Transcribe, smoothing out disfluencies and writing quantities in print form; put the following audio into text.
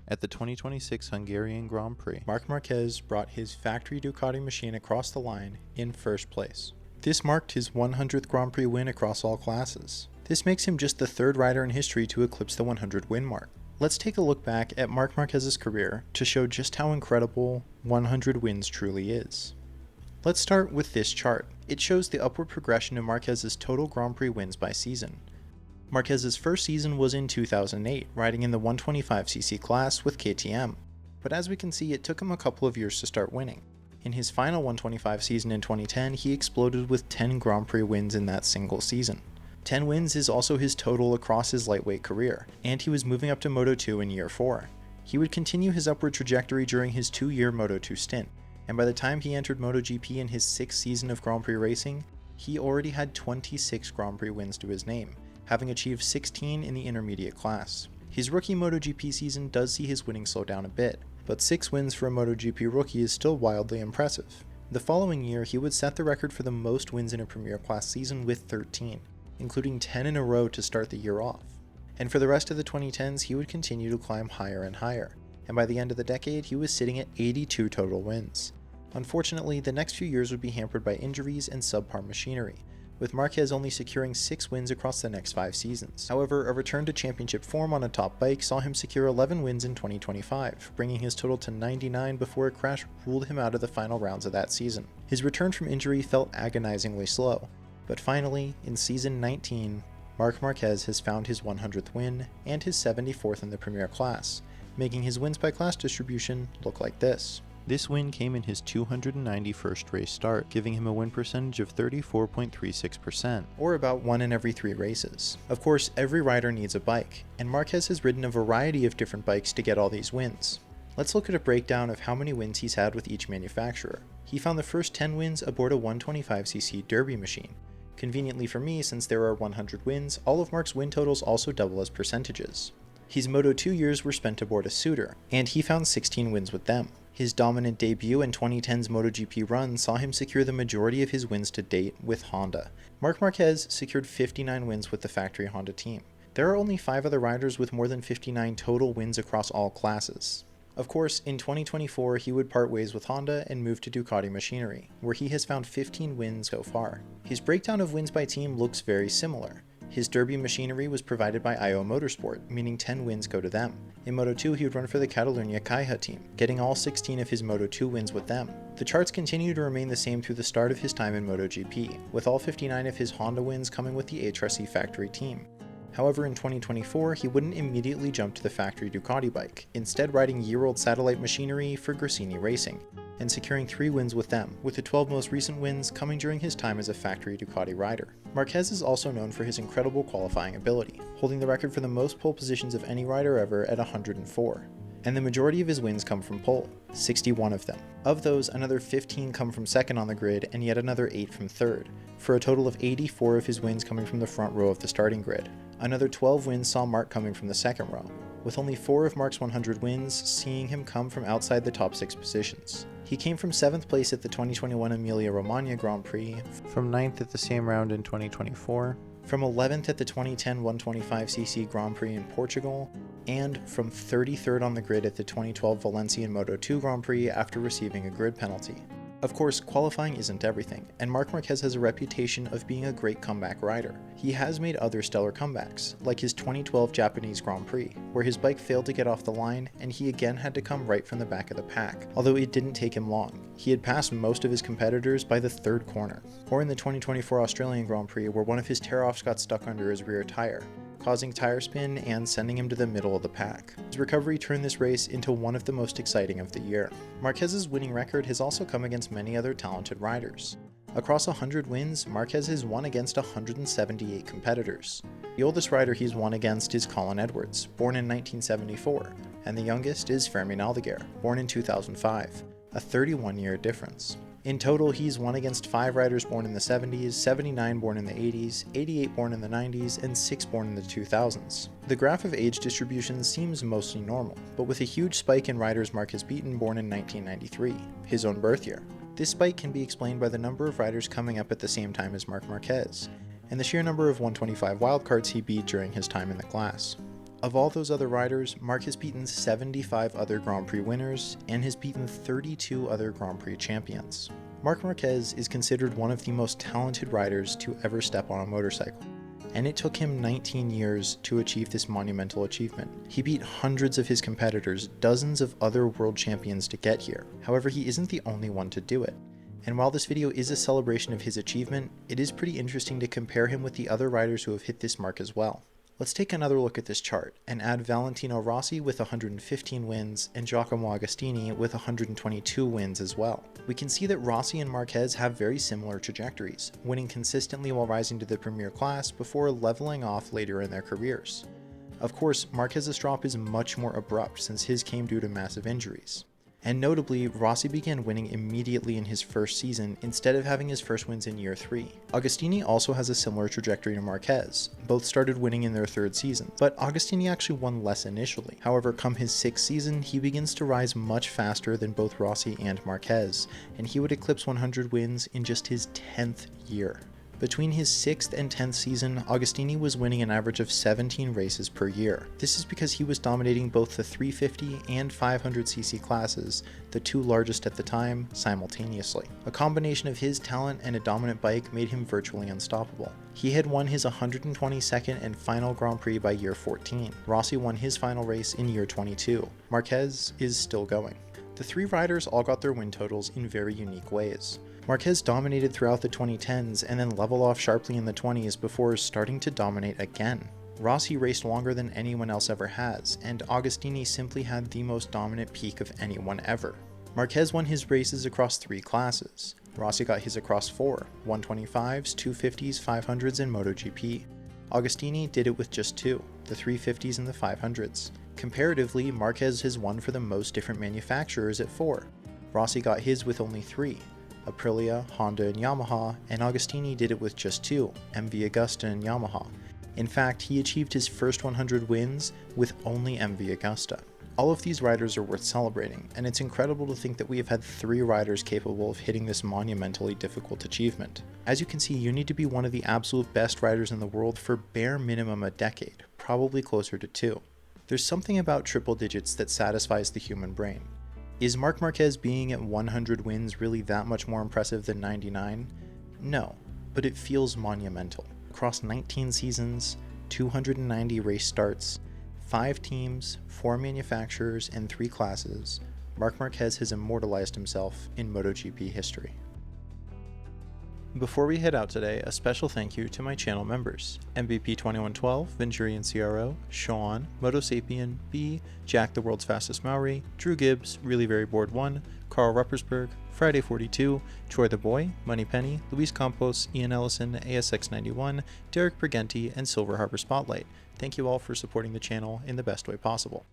At the 2026 Hungarian Grand Prix, Marc Márquez brought his factory Ducati machine across the line in first place. This marked his 100th Grand Prix win across all classes. This makes him just the third rider in history to eclipse the 100 win mark. Let's take a look back at Marc Márquez's career to show just how incredible 100 wins truly is. Let's start with this chart. It shows the upward progression of Márquez's total Grand Prix wins by season. Márquez's first season was in 2008, riding in the 125cc class with KTM, but as we can see, it took him a couple of years to start winning. In his final 125 season in 2010, he exploded with 10 Grand Prix wins in that single season. 10 wins is also his total across his lightweight career, and he was moving up to Moto2 in year 4. He would continue his upward trajectory during his 2-year Moto2 stint, and by the time he entered MotoGP in his 6th season of Grand Prix racing, he already had 26 Grand Prix wins to his name, having achieved 16 in the intermediate class. His rookie MotoGP season does see his winning slow down a bit, but 6 wins for a MotoGP rookie is still wildly impressive. The following year, he would set the record for the most wins in a Premier Class season with 13, including 10 in a row to start the year off. And for the rest of the 2010s, he would continue to climb higher and higher, and by the end of the decade, he was sitting at 82 total wins. Unfortunately, the next few years would be hampered by injuries and subpar machinery, with Márquez only securing 6 wins across the next 5 seasons. However, a return to championship form on a top bike saw him secure 11 wins in 2025, bringing his total to 99 before a crash ruled him out of the final rounds of that season. His return from injury felt agonizingly slow, but finally, in season 19, Marc Márquez has found his 100th win and his 74th in the Premier Class, making his wins by class distribution look like this. this win came in his 291st race start, giving him a win percentage of 34.36%. Or about 1 in every 3 races. Of course, every rider needs a bike, and Márquez has ridden a variety of different bikes to get all these wins. Let's look at a breakdown of how many wins he's had with each manufacturer. He found the first 10 wins aboard a 125cc Derby machine. Conveniently for me, since there are 100 wins, all of Marc's win totals also double as percentages. His Moto2 years were spent aboard a Suter, and he found 16 wins with them. His dominant debut in 2010's MotoGP run saw him secure the majority of his wins to date with Honda. Marc Márquez secured 59 wins with the factory Honda team. There are only 5 other riders with more than 59 total wins across all classes. Of course, in 2024, he would part ways with Honda and move to Ducati machinery, where he has found 15 wins so far. His breakdown of wins by team looks very similar. His Derby machinery was provided by IO Motorsport, meaning 10 wins go to them. In Moto2, he would run for the Catalunya Caixa team, getting all 16 of his Moto2 wins with them. The charts continue to remain the same through the start of his time in MotoGP, with all 59 of his Honda wins coming with the HRC factory team. However, in 2024, he wouldn't immediately jump to the factory Ducati bike, instead riding year-old satellite machinery for Gresini Racing, and securing 3 wins with them, with the 12 most recent wins coming during his time as a factory Ducati rider. Márquez is also known for his incredible qualifying ability, holding the record for the most pole positions of any rider ever at 104. And the majority of his wins come from pole, 61 of them. Of those, another 15 come from second on the grid, and yet another 8 from third, for a total of 84 of his wins coming from the front row of the starting grid. Another 12 wins saw Marc coming from the second row, with only 4 of Marc's 100 wins seeing him come from outside the top 6 positions. He came from 7th place at the 2021 Emilia-Romagna Grand Prix, From 9th at the same round in 2024, from 11th at the 2010 125cc Grand Prix in Portugal, and from 33rd on the grid at the 2012 Valencian Moto2 Grand Prix after receiving a grid penalty. Of course, qualifying isn't everything, and Marc Márquez has a reputation of being a great comeback rider. He has made other stellar comebacks, like his 2012 Japanese Grand Prix, where his bike failed to get off the line and he again had to come right from the back of the pack, although it didn't take him long. He had passed most of his competitors by the 3rd corner. Or in the 2024 Australian Grand Prix, where one of his tear-offs got stuck under his rear tire, causing tire spin and sending him to the middle of the pack. His recovery turned this race into one of the most exciting of the year. Márquez's winning record has also come against many other talented riders. Across 100 wins, Márquez has won against 178 competitors. The oldest rider he's won against is Colin Edwards, born in 1974, and the youngest is Fermín Aldeguer, born in 2005, a 31-year difference. In total, he's won against 5 riders born in the 70s, 79 born in the 80s, 88 born in the 90s, and 6 born in the 2000s. The graph of age distribution seems mostly normal, but with a huge spike in riders Marc has beaten born in 1993, his own birth year. This spike can be explained by the number of riders coming up at the same time as Marc Márquez, and the sheer number of 125 wildcards he beat during his time in the class. Of all those other riders, Marc has beaten 75 other Grand Prix winners and has beaten 32 other Grand Prix champions. Marc Márquez is considered one of the most talented riders to ever step on a motorcycle, and it took him 19 years to achieve this monumental achievement. He beat hundreds of his competitors, dozens of other world champions to get here. However, he isn't the only one to do it. And while this video is a celebration of his achievement, it is pretty interesting to compare him with the other riders who have hit this mark as well. Let's take another look at this chart and add Valentino Rossi with 115 wins and Giacomo Agostini with 122 wins as well. We can see that Rossi and Márquez have very similar trajectories, winning consistently while rising to the premier class before leveling off later in their careers. Of course, Márquez's drop is much more abrupt since his came due to massive injuries. And notably, Rossi began winning immediately in his first season instead of having his first wins in year 3. Agostini also has a similar trajectory to Márquez. Both started winning in their third season, but Agostini actually won less initially. However, come his 6th season, he begins to rise much faster than both Rossi and Márquez, and he would eclipse 100 wins in just his 10th year. Between his 6th and 10th season, Agostini was winning an average of 17 races per year. This is because he was dominating both the 350 and 500cc classes, the two largest at the time, simultaneously. A combination of his talent and a dominant bike made him virtually unstoppable. He had won his 122nd and final Grand Prix by year 14. Rossi won his final race in year 22. Márquez is still going. The three riders all got their win totals in very unique ways. Márquez dominated throughout the 2010s and then leveled off sharply in the 20s before starting to dominate again. Rossi raced longer than anyone else ever has, and Agostini simply had the most dominant peak of anyone ever. Márquez won his races across 3 classes. Rossi got his across 4, 125s, 250s, 500s, and MotoGP. Agostini did it with just 2, the 350s and the 500s. Comparatively, Márquez has won for the most different manufacturers at 4. Rossi got his with only 3. Aprilia, Honda, and Yamaha, and Agostini did it with just 2, MV Agusta and Yamaha. In fact, he achieved his first 100 wins with only MV Agusta. All of these riders are worth celebrating, and it's incredible to think that we have had 3 riders capable of hitting this monumentally difficult achievement. As you can see, you need to be one of the absolute best riders in the world for bare minimum a decade, probably closer to 2. There's something about triple digits that satisfies the human brain. Is Marc Márquez being at 100 wins really that much more impressive than 99? No, but it feels monumental. Across 19 seasons, 290 race starts, 5 teams, 4 manufacturers, and 3 classes, Marc Márquez has immortalized himself in MotoGP history. Before we head out today, a special thank you to my channel members: MVP2112, Venturian CRO, Sean, Motosapien, B, Jack the World's Fastest Maori, Drew Gibbs, Really Very Bored 1, Carl Ruppersberg, Friday42, Troy the Boy, Money Penny, Luis Campos, Ian Ellison, ASX91, Derek Briganti, and Silver Harbor Spotlight. Thank you all for supporting the channel in the best way possible.